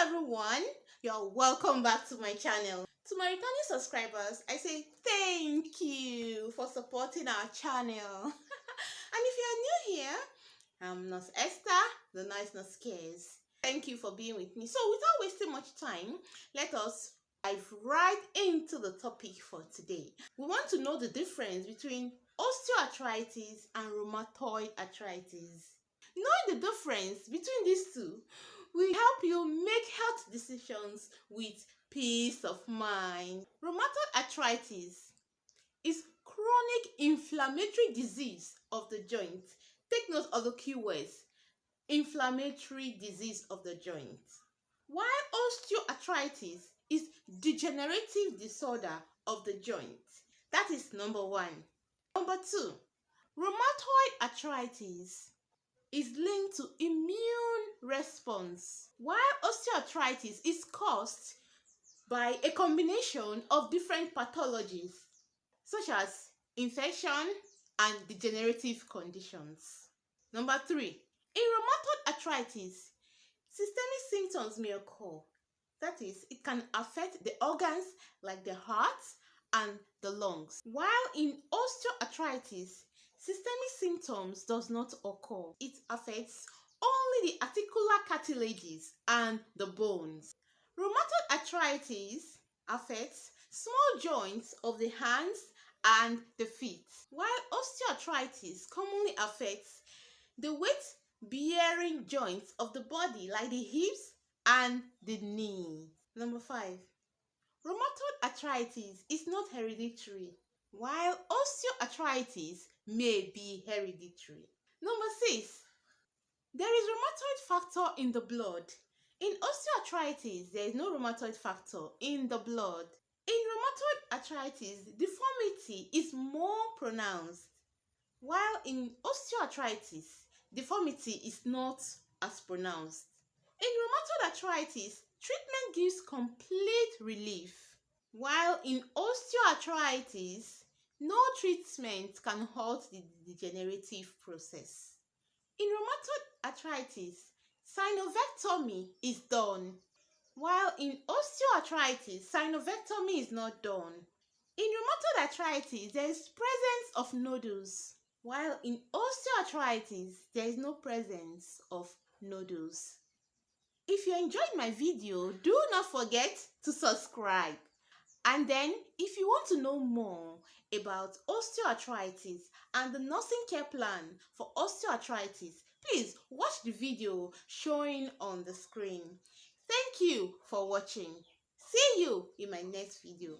everyone, you're welcome back to my channel. To my returning subscribers, I say thank you for supporting our channel. And if you're new here, I'm Nurse Esther, the nice nurse cares. Thank you for being with me. So without wasting much time, let us dive right into the topic for today. We want to know the difference between osteoarthritis and rheumatoid arthritis. Knowing the difference between these two will help you make health decisions with peace of mind. Rheumatoid arthritis is chronic inflammatory disease of the joint. Take note of the keywords: inflammatory disease of the joint. While osteoarthritis is degenerative disorder of the joint. That is number one. Number two, rheumatoid arthritis is linked to immune response, while osteoarthritis is caused by a combination of different pathologies such as infection and degenerative conditions. Number three, in rheumatoid arthritis, systemic symptoms may occur. That is, it can affect the organs like the heart and the lungs. While in osteoarthritis, systemic symptoms does not occur. It affects only the articular cartilages and the bones. Rheumatoid arthritis affects small joints of the hands and the feet, while osteoarthritis commonly affects the weight-bearing joints of the body like the hips and the knee. Number five, rheumatoid arthritis is not hereditary, while osteoarthritis may be hereditary. Number six, there is rheumatoid factor in the blood. In osteoarthritis, there is no rheumatoid factor in the blood. In rheumatoid arthritis, deformity is more pronounced, while in osteoarthritis, deformity is not as pronounced. In rheumatoid arthritis, treatment gives complete relief, while in osteoarthritis, no treatment can halt the degenerative process. In rheumatoid arthritis, synovectomy is done, while in osteoarthritis, synovectomy is not done. In rheumatoid arthritis, there is presence of nodules, while in osteoarthritis, there is no presence of nodules. If you enjoyed my video, do not forget to subscribe. And then, if you want to know more about osteoarthritis and the nursing care plan for osteoarthritis, please watch the video showing on the screen. Thank you for watching. See you in my next video.